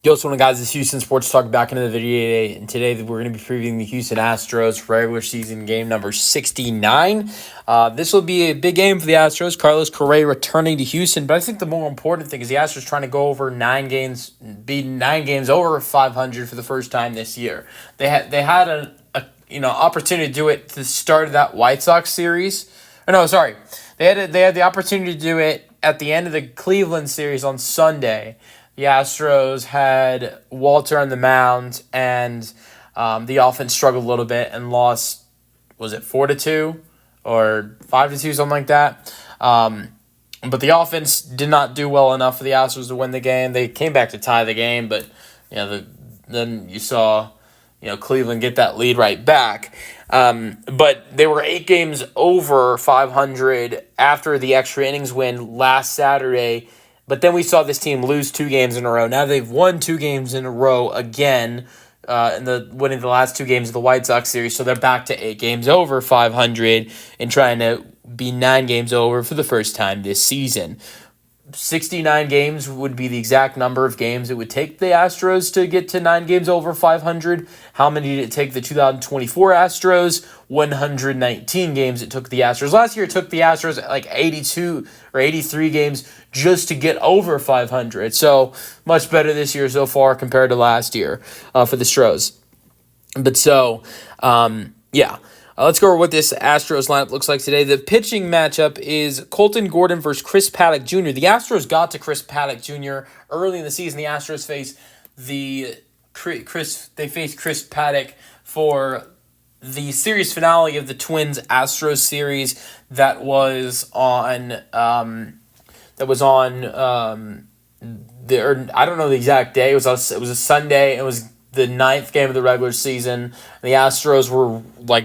Yo, what's going on, guys? It's Houston Sports Talk back into the video today, and today we're going to be previewing the Houston Astros regular season game number 69. This will be a big game for the Astros. Carlos Correa returning to Houston, but I think the more important thing is the Astros trying to go over 9 games, be 9 games over 500 for the first time this year. They had an opportunity to do it to start that White Sox series. They had the opportunity to do it at the end of the Cleveland series on Sunday. The Astros had Walter on the mound, and the offense struggled a little bit and lost, was it 4-2 or 5-2, something like that? But the offense did not do well enough for the Astros to win the game. They came back to tie the game, but then you saw Cleveland get that lead right back. But they were 8 games over 500 after the extra innings win last Saturday. But then we saw this team lose 2 games in a row. Now they've won 2 games in a row again, winning the last 2 games of the White Sox series. So they're back to 8 games over 500 and trying to be 9 games over for the first time this season. 69 games would be the exact number of games it would take the Astros to get to 9 games over 500. How many did it take the 2024 Astros? 119 games it took the Astros. Last year it took the Astros like 82 or 83 games just to get over 500. So much better this year so far compared to last year for the Astros. Let's go over what this Astros lineup looks like today. The pitching matchup is Colton Gordon versus Chris Paddack Jr. The Astros got to Chris Paddack Jr. early in the season. The Astros faced Chris Paddack for the series finale of the Twins Astros series that was on I don't know the exact day. It was a Sunday. It was the 9th game of the regular season. The Astros were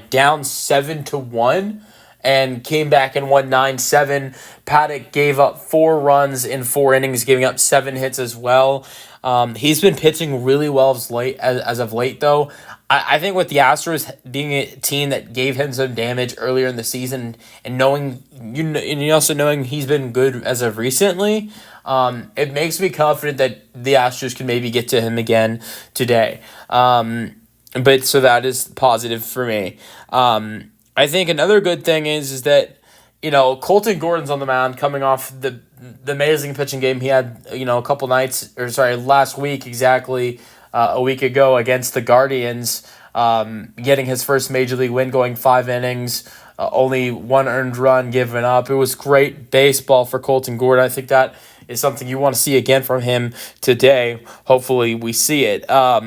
down 7-1 and came back and won 9-7. Paddack gave up 4 runs in 4 innings, giving up 7 hits as well. He's been pitching really well as of late, though. I think with the Astros being a team that gave him some damage earlier in the season, and also knowing he's been good as of recently, it makes me confident that the Astros can maybe get to him again today. So that is positive for me. I think another good thing is that Colton Gordon's on the mound coming off the amazing pitching game he had last week exactly. A week ago against the Guardians, getting his first major league win, going 5 innings, only 1 earned run given up. It was great baseball for Colton Gordon. I think that is something you want to see again from him today. Hopefully we see it. I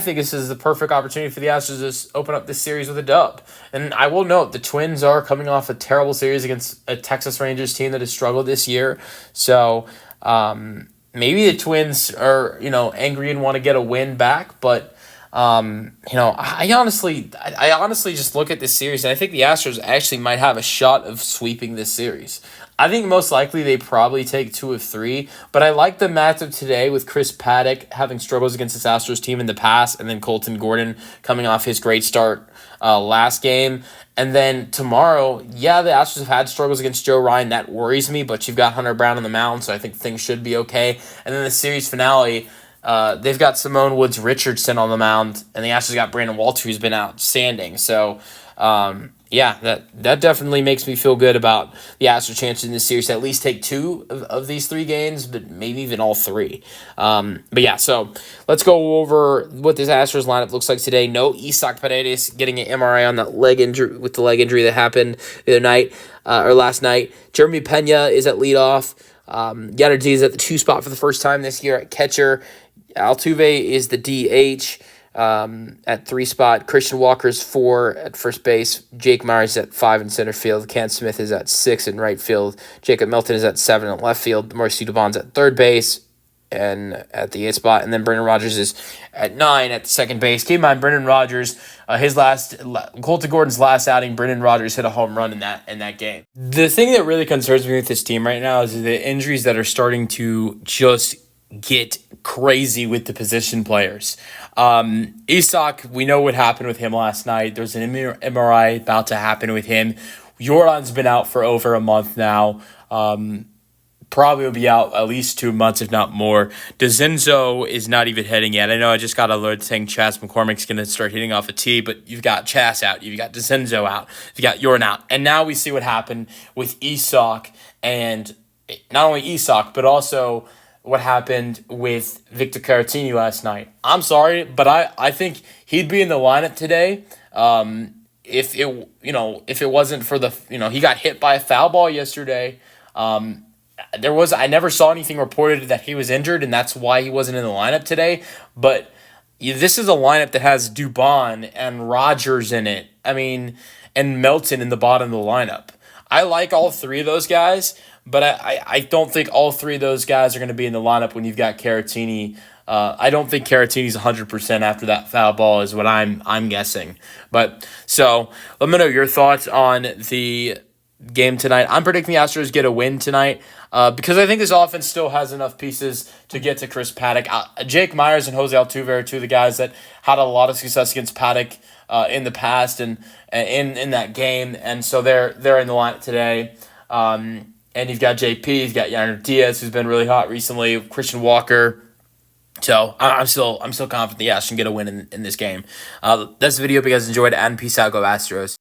think this is the perfect opportunity for the Astros to open up this series with a dub. And I will note the Twins are coming off a terrible series against a Texas Rangers team that has struggled this year. So, maybe the Twins are, angry and want to get a win back, but I honestly just look at this series and I think the Astros actually might have a shot of sweeping this series. I think most likely they probably take 2 of 3, but I like the matchup today with Chris Paddack having struggles against this Astros team in the past, and then Colton Gordon coming off his great start last game. And then tomorrow, the Astros have had struggles against Joe Ryan. That worries me, but you've got Hunter Brown on the mound, so I think things should be okay. And then the series finale, they've got Simone Woods-Richardson on the mound, and the Astros got Brandon Walter, who's been outstanding. So, that definitely makes me feel good about the Astros' chances in this series to at least take 2 of these 3 games, but maybe even all 3. So let's go over what this Astros lineup looks like today. No Isaac Paredes getting an MRI on that leg injury that happened the other night or last night. Jeremy Pena is at leadoff. Yadier Diaz is at the 2 spot for the first time this year at catcher. Altuve is the DH. At 3 spot, Christian Walker's 4 at first base, Jake Myers at 5 in center field, Ken Smith is at 6 in right field, Jacob Milton is at 7 in left field, Mauricio Dubon's at third base and at the 8th spot, and then Brendan Rodgers is at 9 at the second base. Keep in mind, Brendan Rodgers, Colton Gordon's last outing, Brendan Rodgers hit a home run in that game. The thing that really concerns me with this team right now is the injuries that are starting to just get crazy with the position players. Isak, we know what happened with him last night. There's an MRI about to happen with him. Jordan's been out for over a month now. probably will be out at least 2 months, if not more. DeZenzo is not even hitting yet. I know I just got an alert saying Chas McCormick's going to start hitting off a tee, but you've got Chas out, you've got DeZenzo out, you've got Yorn out. And now we see what happened with Isak, and not only Isak, but also what happened with Victor Caratini last night. I'm sorry, but I think he'd be in the lineup today. If it wasn't for he got hit by a foul ball yesterday. I never saw anything reported that he was injured, and that's why he wasn't in the lineup today. But this is a lineup that has Dubon and Rogers in it. I mean, and Melton in the bottom of the lineup. I like all three of those guys, but I don't think all three of those guys are going to be in the lineup when you've got Caratini. I don't think Caratini's 100% after that foul ball is what I'm guessing. But so let me know your thoughts on the game tonight. I'm predicting the Astros get a win tonight because I think this offense still has enough pieces to get to Chris Paddock. Jake Myers and Jose Altuve are two of the guys that had a lot of success against Paddock in the past and in that game, and so they're in the lineup today. And you've got JP, you've got Yainer Diaz, who's been really hot recently, Christian Walker. So I'm still confident the Astros can get a win in this game. That's the video. If you guys enjoyed it, and peace out. Go Astros.